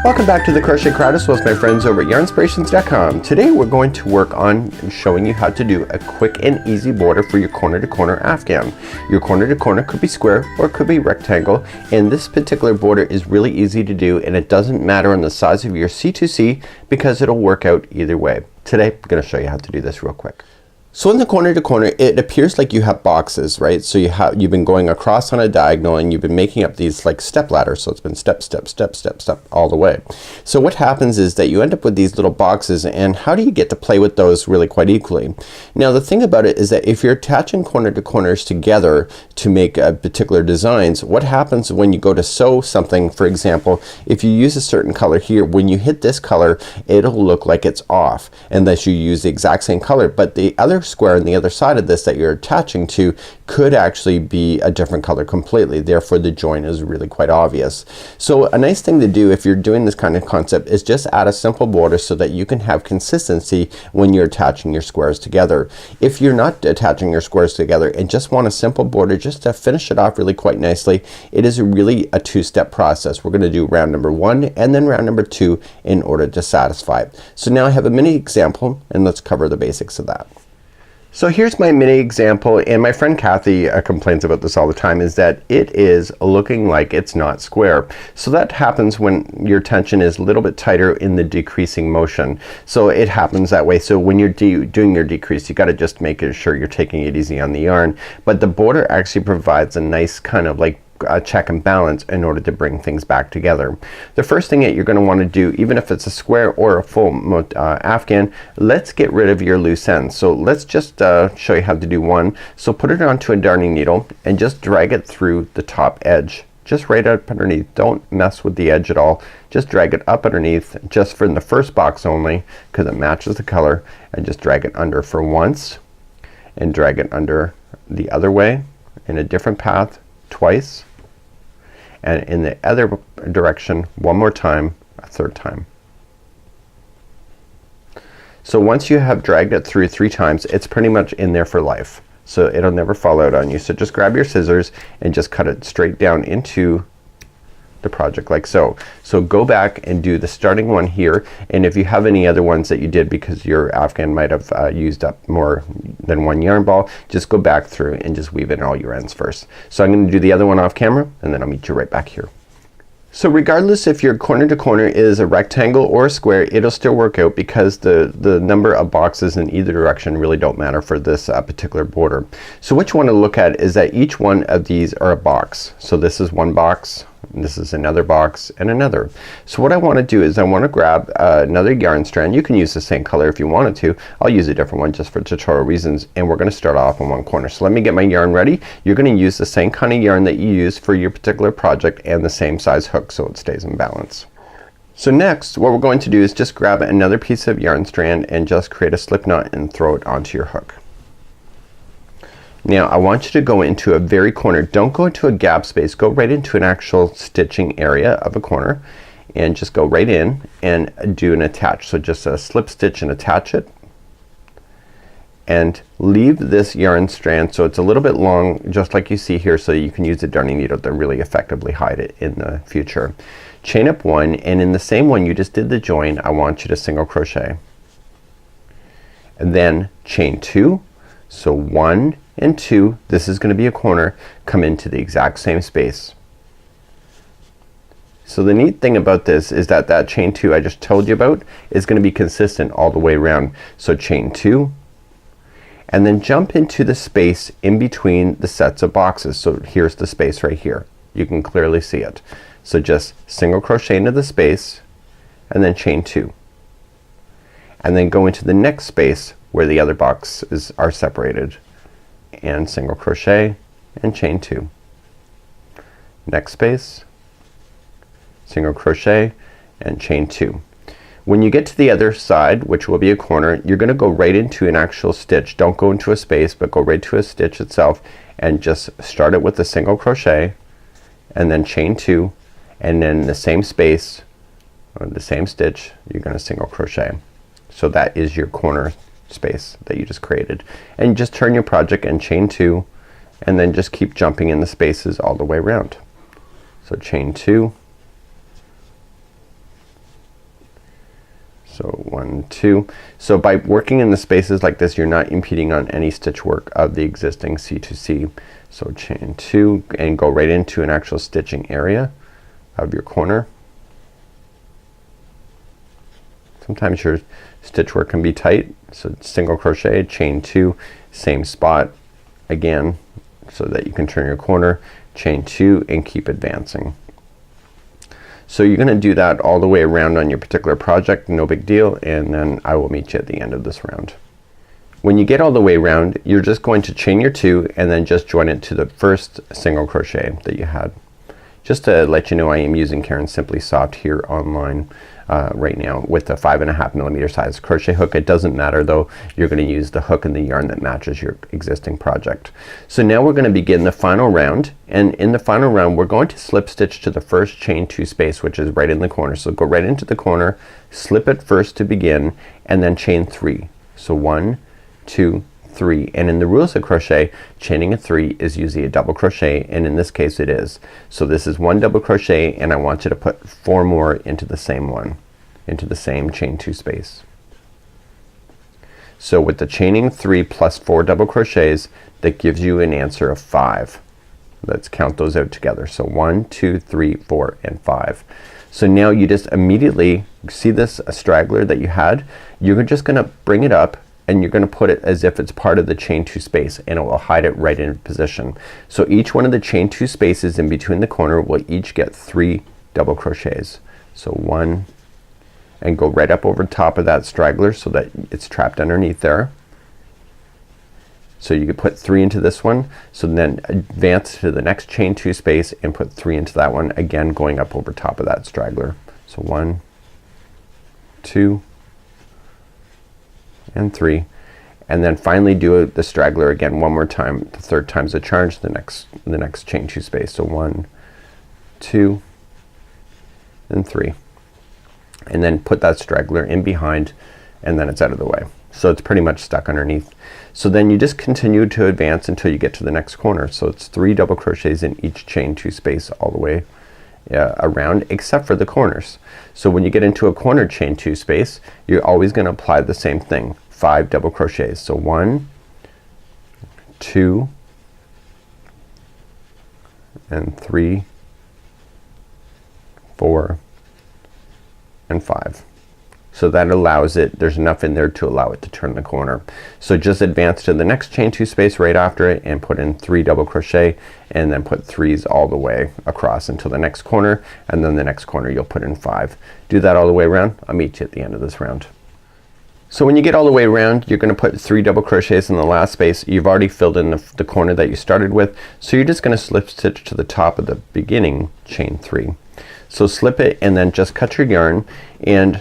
Welcome back to the Crochet Crowdist with my friends over at yarnspirations.com. Today we're going to work on showing you how to do a quick and easy border for your corner to corner afghan. Your corner to corner could be square or it could be rectangle, and this particular border is really easy to do, and it doesn't matter on the size of your C2C because it'll work out either way. Today I'm going to show you how to do this real quick. So in the corner to corner, it appears like you have boxes, right? So you've been going across on a diagonal and you've been making up these like step ladders. So it's been step, step, step, step, step all the way. So what happens is that you end up with these little boxes, and how do you get to play with those really quite equally? Now the thing about it is that if you're attaching corner to corners together to make particular designs, what happens when you go to sew something, for example, if you use a certain color here, when you hit this color, it'll look like it's off unless you use the exact same color. But the other square on the other side of this that you're attaching to could actually be a different color completely. Therefore the join is really quite obvious. So a nice thing to do if you're doing this kind of concept is just add a simple border so that you can have consistency when you're attaching your squares together. If you're not attaching your squares together and just want a simple border just to finish it off really quite nicely, it is really a two-step process. We're gonna do round number 1 and then round number 2 in order to satisfy it. So now I have a mini example, and let's cover the basics of that. So here's my mini example, and my friend Kathy complains about this all the time, is that it is looking like it's not square. So that happens when your tension is a little bit tighter in the decreasing motion. So it happens that way. So when you're doing your decrease, you gotta just make sure you're taking it easy on the yarn. But the border actually provides a nice kind of like check and balance in order to bring things back together. The first thing that you're gonna want to do, even if it's a square or a full afghan, let's get rid of your loose ends. So let's just show you how to do one. So put it onto a darning needle and just drag it through the top edge. Just right up underneath. Don't mess with the edge at all. Just drag it up underneath just for the first box only because it matches the color, and just drag it under for once and drag it under the other way in a different path twice, and in the other direction one more time, a third time. So once you have dragged it through 3 times, it's pretty much in there for life. So it'll never fall out on you. So just grab your scissors and just cut it straight down into the project like so. So go back and do the starting one here, and if you have any other ones that you did because your afghan might have used up more than one yarn ball, just go back through and just weave in all your ends first. So I'm gonna do the other one off camera, and then I'll meet you right back here. So regardless if your corner to corner is a rectangle or a square, it'll still work out because the number of boxes in either direction really don't matter for this particular border. So what you want to look at is that each one of these are a box. So this is one box, and this is another box, and another. So what I want to do is I want to grab another yarn strand. You can use the same color if you wanted to. I'll use a different one just for tutorial reasons, and we're gonna start off on one corner. So let me get my yarn ready. You're gonna use the same kind of yarn that you use for your particular project and the same size hook so it stays in balance. So next what we're going to do is just grab another piece of yarn strand and just create a slip knot and throw it onto your hook. Now I want you to go into a very corner. Don't go into a gap space. Go right into an actual stitching area of a corner and just go right in and do an attach. So just a slip stitch and attach it, and leave this yarn strand so it's a little bit long just like you see here, so you can use a darning needle to really effectively hide it in the future. Chain up 1, and in the same one you just did the join, I want you to single crochet and then chain 2. So 1 and 2, this is gonna be a corner, come into the exact same space. So the neat thing about this is that that chain 2 I just told you about is gonna be consistent all the way around. So chain 2 and then jump into the space in between the sets of boxes. So here's the space right here. You can clearly see it. So just single crochet into the space and then chain 2, and then go into the next space where the other boxes are separated, and single crochet and chain 2. Next space, single crochet and chain 2. When you get to the other side, which will be a corner, you're gonna go right into an actual stitch. Don't go into a space, but go right to a stitch itself, and just start it with a single crochet and then chain 2, and then the same space or the same stitch you're gonna single crochet. So that is your corner space that you just created, and just turn your project and chain 2, and then just keep jumping in the spaces all the way around. So chain 2, So 1, 2. So by working in the spaces like this, you're not impeding on any stitch work of the existing C2C. So chain 2 and go right into an actual stitching area of your corner. Sometimes your stitch work can be tight, so single crochet, chain 2, same spot again, so that you can turn your corner, chain 2 and keep advancing. So you're gonna do that all the way around on your particular project, no big deal, and then I will meet you at the end of this round. When you get all the way around, you're just going to chain your 2 and then just join it to the first single crochet that you had. Just to let you know, I am using Karen Simply Soft here online right now with a 5.5mm size crochet hook. It doesn't matter though, you're gonna use the hook and the yarn that matches your existing project. So now we're gonna begin the final round, and in the final round we're going to slip stitch to the first chain 2 space, which is right in the corner. So go right into the corner, slip it first to begin, and then chain 3. So 1, 2, 3, and in the rules of crochet, chaining a 3 is usually a double crochet, and in this case it is. So this is 1 double crochet, and I want you to put 4 more into the same one, into the same chain 2 space. So with the chaining 3 plus 4 double crochets, that gives you an answer of 5. Let's count those out together. So 1, 2, 3, 4, and 5. So now you just immediately see this straggler that you had, you're just gonna bring it up and you're gonna put it as if it's part of the chain 2 space, and it will hide it right in position. So each one of the chain 2 spaces in between the corner will each get 3 double crochets. So 1, and go right up over top of that straggler so that it's trapped underneath there. So you could put 3 into this one, so then advance to the next chain 2 space and put 3 into that one, again going up over top of that straggler. So 1, 2, and 3, and then finally do the straggler again one more time. The third time's a charge, the next chain 2 space. So 1, 2, and 3, and then put that straggler in behind, and then it's out of the way. So it's pretty much stuck underneath. So then you just continue to advance until you get to the next corner. So it's 3 double crochets in each chain 2 space all the way around, except for the corners. So when you get into a corner chain 2 space, you're always gonna apply the same thing, 5 double crochets. So 1, 2, and 3, 4, and 5. So that allows it, there's enough in there to allow it to turn the corner. So just advance to the next chain 2 space right after it and put in 3 double crochet, and then put 3s all the way across until the next corner, and then the next corner you'll put in 5. Do that all the way around. I'll meet you at the end of this round. So when you get all the way around, you're gonna put 3 double crochets in the last space. You've already filled in the corner that you started with, so you're just gonna slip stitch to the top of the beginning chain 3. So slip it and then just cut your yarn, and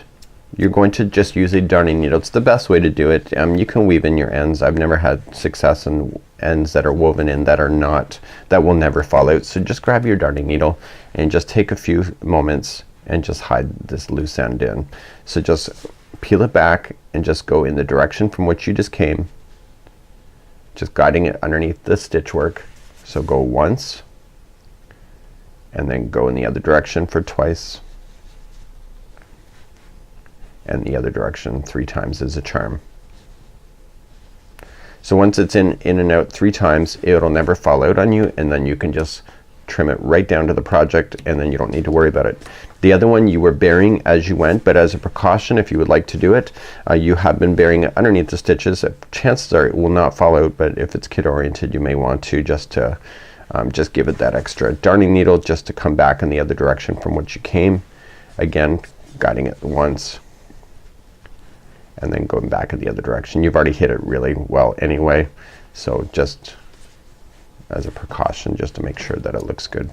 you're going to just use a darning needle. It's the best way to do it. You can weave in your ends. I've never had success in ends that are woven in that are not, that will never fall out. So just grab your darning needle and just take a few moments and just hide this loose end in. So just peel it back and just go in the direction from which you just came, just guiding it underneath the stitch work. So go once and then go in the other direction for twice, and the other direction 3 times as a charm. So once it's in and out 3 times, it'll never fall out on you, and then you can just trim it right down to the project, and then you don't need to worry about it. The other one you were burying as you went, but as a precaution, if you would like to do it, you have been burying it underneath the stitches. Chances are it will not fall out, but if it's kid oriented you may want to just give it that extra darning needle just to come back in the other direction from which you came. Again, guiding it once and then going back in the other direction. You've already hit it really well anyway, so just as a precaution, just to make sure that it looks good.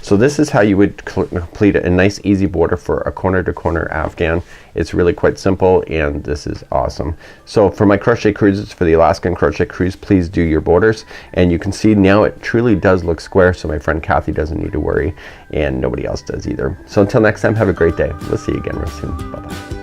So this is how you would complete a nice easy border for a corner to corner afghan. It's really quite simple, and this is awesome. So for my crochet cruises, for the Alaskan crochet cruise, please do your borders, and you can see now it truly does look square, so my friend Kathy doesn't need to worry, and nobody else does either. So until next time, have a great day. We'll see you again real soon. Bye bye.